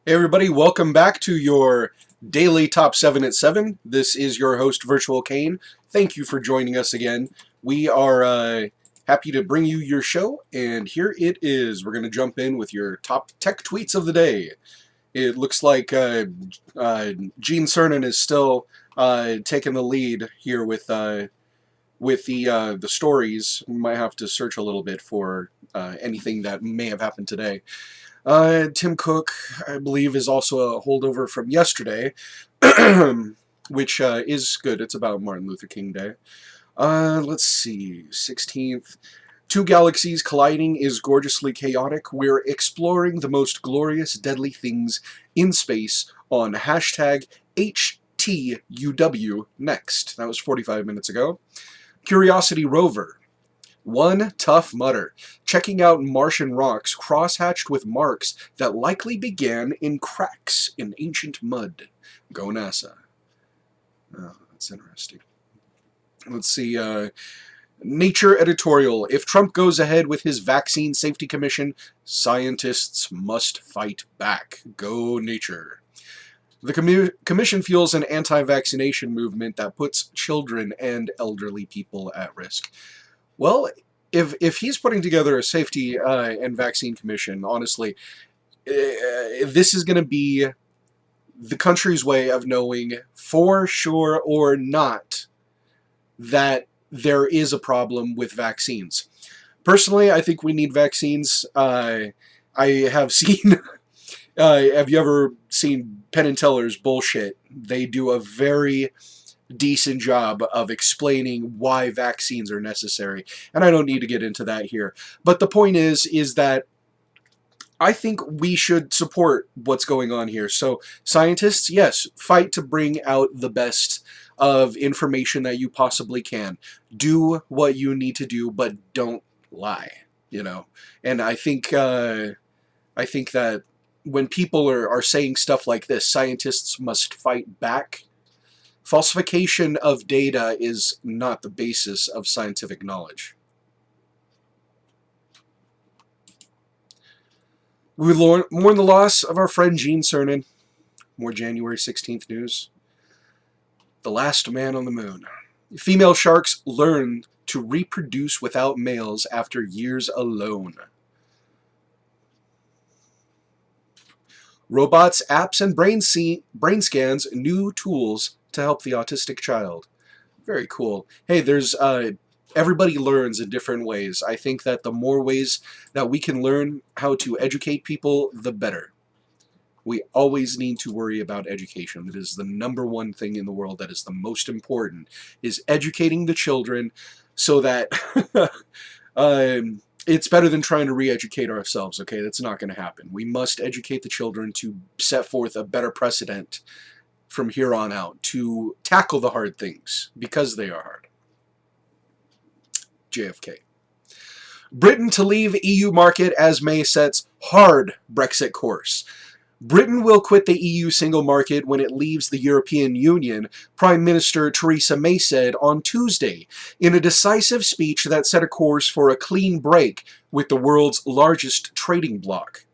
Hey everybody, welcome back to your daily Top 7 at 7. This is your host, Virtual Kane. Thank you for joining us again. We are happy to bring you your show, and here it is. We're going to jump in with your top tech tweets of the day. It looks like Gene Cernan is still taking the lead here with the stories. We might have to search a little bit for anything that may have happened today. Tim Cook, I believe, is also a holdover from yesterday, which is good. It's about Martin Luther King Day. Let's see, 16th. Two galaxies colliding is gorgeously chaotic. We're exploring the most glorious, deadly things in space on hashtag HTUW next. That was 45 minutes ago. Curiosity rover. One tough mutter, checking out Martian rocks crosshatched with marks that likely began in cracks in ancient mud. Go NASA. Oh, that's interesting. Let's see, Nature editorial. If Trump goes ahead with his Vaccine Safety Commission, scientists must fight back. Go Nature. The commission fuels an anti-vaccination movement that puts children and elderly people at risk. Well, if he's putting together a safety and vaccine commission, honestly, this is going to be the country's way of knowing for sure or not that there is a problem with vaccines. Personally, I think we need vaccines. I have seen. Have you ever seen Penn and Teller's bullshit? They do a very decent job of explaining why vaccines are necessary, and I don't need to get into that here. But the point is that I think we should support what's going on here. So scientists, yes, fight to bring out the best of information that you possibly can. Do what you need to do, but don't lie. And I think that when people are saying stuff like this, scientists must fight back. Falsification of data is not the basis of scientific knowledge. We mourn the loss of our friend Gene Cernan. More January 16th news. The last man on the moon. Female sharks learn to reproduce without males after years alone. Robots, apps, and brain scans, new tools to help the autistic child. Very cool. Hey, there's everybody learns in different ways. I think that the more ways that we can learn how to educate people, the better. We always need to worry about education. It is the number one thing in the world that is the most important, is educating the children so that it's better than trying to re-educate ourselves, okay? That's not going to happen. We must educate the children to set forth a better precedent from here on out, to tackle the hard things, because they are hard. JFK. Britain to leave EU market as May sets hard Brexit course. Britain will quit the EU single market when it leaves the European Union, Prime Minister Theresa May said on Tuesday, in a decisive speech that set a course for a clean break with the world's largest trading bloc.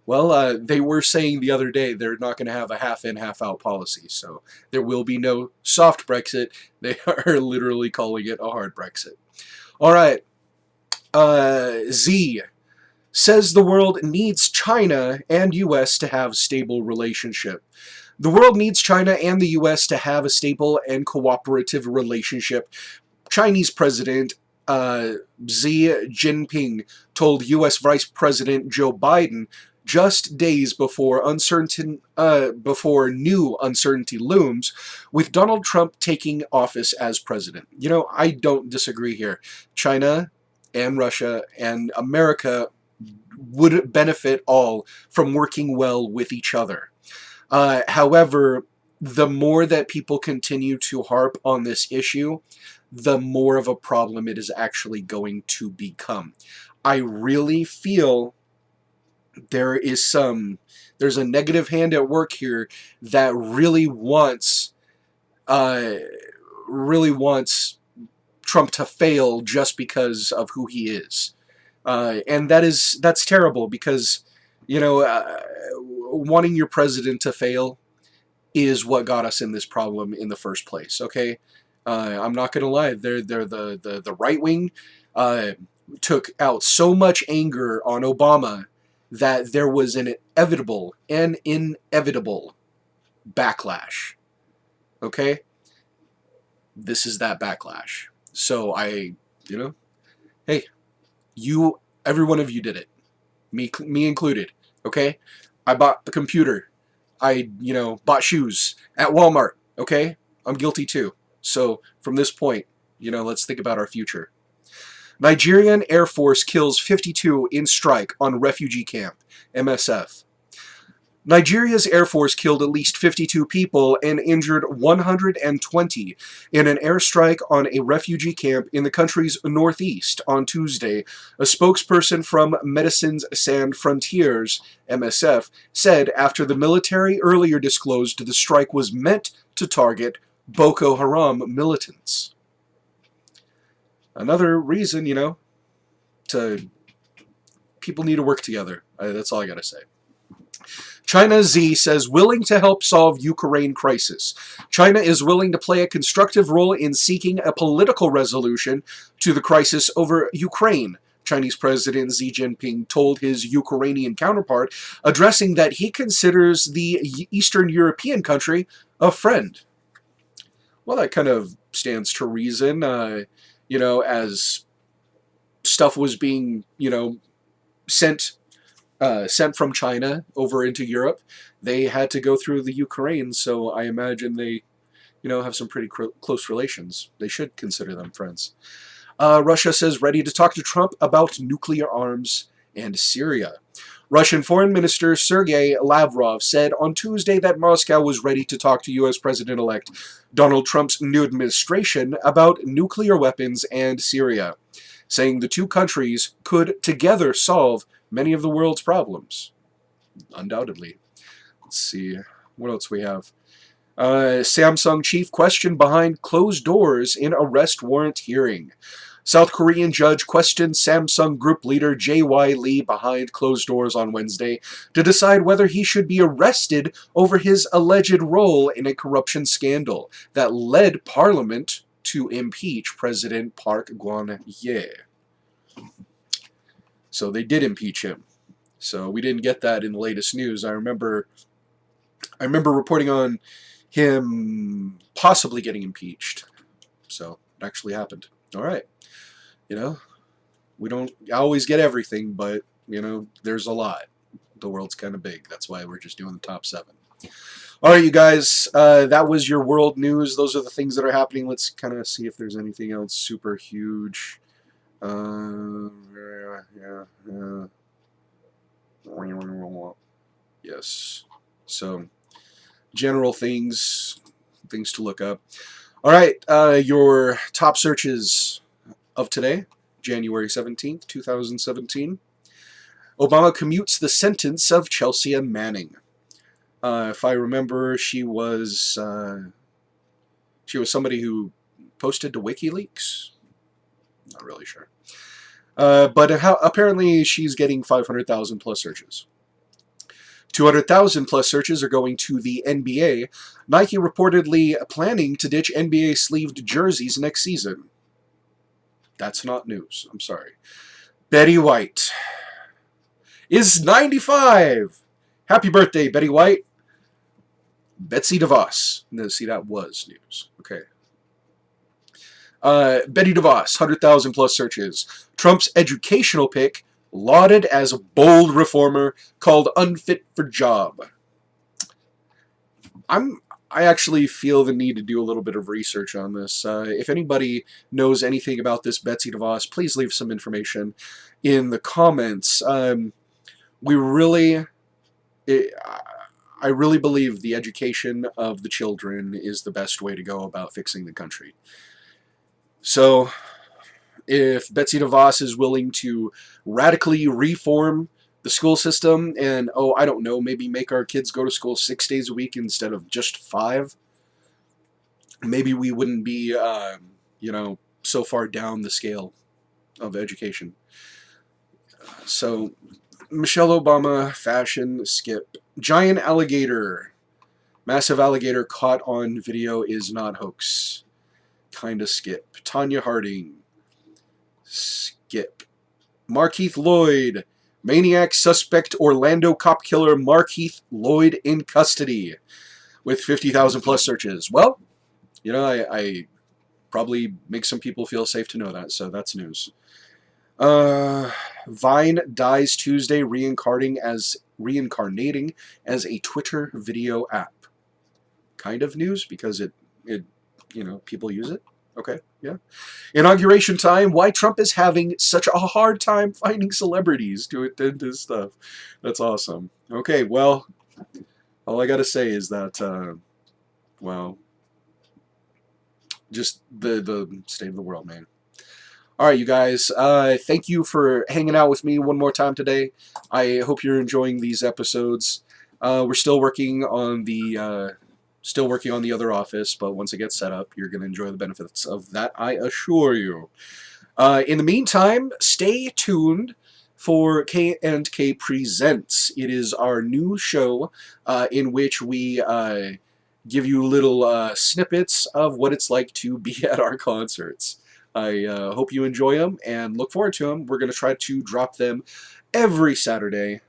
Well, they were saying the other day they're not going to have a half-in, half-out policy, so there will be no soft Brexit. They are literally calling it a hard Brexit. All right, Z says the world needs China and U.S. to have a stable relationship. The world needs China and the U.S. to have a stable and cooperative relationship. Chinese President Xi Jinping told U.S. Vice President Joe Biden just days before new uncertainty looms, with Donald Trump taking office as president. I don't disagree here. China and Russia and America would benefit all from working well with each other. However, the more that people continue to harp on this issue, the more of a problem it is actually going to become. I really feel there's a negative hand at work here that really wants Trump to fail just because of who he is. And that's terrible because, wanting your president to fail is what got us in this problem in the first place. Okay, I'm not gonna lie. The right wing took out so much anger on Obama that there was an inevitable backlash. Okay, this is that backlash. So hey, every one of you did it, me included. Okay, I bought the computer. I bought shoes at Walmart. Okay, I'm guilty too. So from this point, let's think about our future. Nigerian Air Force kills 52 in strike on refugee camp. MSF. Nigeria's Air Force killed at least 52 people and injured 120 in an airstrike on a refugee camp in the country's northeast on Tuesday, a spokesperson from Médecins Sans Frontières, MSF, said after the military earlier disclosed the strike was meant to target Boko Haram militants. Another reason, people need to work together. That's all I gotta say. China Z says willing to help solve Ukraine crisis. China is willing to play a constructive role in seeking a political resolution to the crisis over Ukraine, Chinese President Xi Jinping told his Ukrainian counterpart, addressing that he considers the Eastern European country a friend. Well, that kind of stands to reason, as stuff was being, sent from China over into Europe, they had to go through the Ukraine, so I imagine they, have some pretty close relations. They should consider them friends. Russia says ready to talk to Trump about nuclear arms and Syria. Russian Foreign Minister Sergei Lavrov said on Tuesday that Moscow was ready to talk to U.S. President-elect Donald Trump's new administration about nuclear weapons and Syria, saying the two countries could together solve many of the world's problems. Undoubtedly. Let's see what else we have. Samsung chief questioned behind closed doors in arrest warrant hearing. South Korean judge questioned Samsung Group leader J.Y. Lee behind closed doors on Wednesday to decide whether he should be arrested over his alleged role in a corruption scandal that led Parliament to impeach President Park Geun-hye. So they did impeach him. So we didn't get that in the latest news. I remember reporting on him possibly getting impeached. So it actually happened. All right. We don't always get everything, but, there's a lot. The world's kind of big. That's why we're just doing the top 7. All right, you guys, that was your world news. Those are the things that are happening. Let's kind of see if there's anything else super huge. Yes. So, general things to look up. All right, your top searches of today, January 17th, 2017. Obama commutes the sentence of Chelsea Manning. If I remember, she was somebody who posted to WikiLeaks. Not really sure. But apparently she's getting 500,000 plus searches. 200,000 plus searches are going to the NBA. Nike reportedly planning to ditch NBA sleeved jerseys next season. That's not news. I'm sorry. Betty White is 95. Happy birthday, Betty White. Betsy DeVos. No, see, that was news. Okay. Betty DeVos, 100,000 plus searches. Trump's educational pick, lauded as a bold reformer, called unfit for job. I actually feel the need to do a little bit of research on this. If anybody knows anything about this Betsy DeVos, please leave some information in the comments. I really believe the education of the children is the best way to go about fixing the country. So, if Betsy DeVos is willing to radically reform the school system and, I don't know, maybe make our kids go to school 6 days a week instead of just 5, maybe we wouldn't be, so far down the scale of education. So, Michelle Obama fashion skip. Giant alligator. Massive alligator caught on video is not hoax. Kinda skip. Tanya Harding. Skip. Markeith Lloyd. Maniac suspect Orlando cop killer Markeith Lloyd in custody with 50,000 plus searches. Well, you know, I probably make some people feel safe to know that, so that's news. Vine dies Tuesday, reincarnating as a Twitter video app. Kind of news because it you know, people use it. Okay, yeah. Inauguration time. Why Trump is having such a hard time finding celebrities to attend his stuff. That's awesome. Okay, well, all I gotta say is that, well, just the state of the world, man. All right, you guys. Thank you for hanging out with me one more time today. I hope you're enjoying these episodes. We're still working on the other office, but once it gets set up, you're going to enjoy the benefits of that, I assure you. In the meantime, stay tuned for K&K Presents. It is our new show in which we give you little snippets of what it's like to be at our concerts. I hope you enjoy them and look forward to them. We're going to try to drop them every Sunday,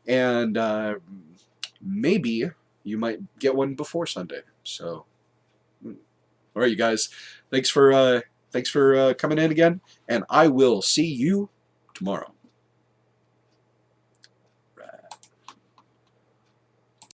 and maybe you might get one before Sunday. So, all right, you guys, thanks for coming in again, and I will see you tomorrow.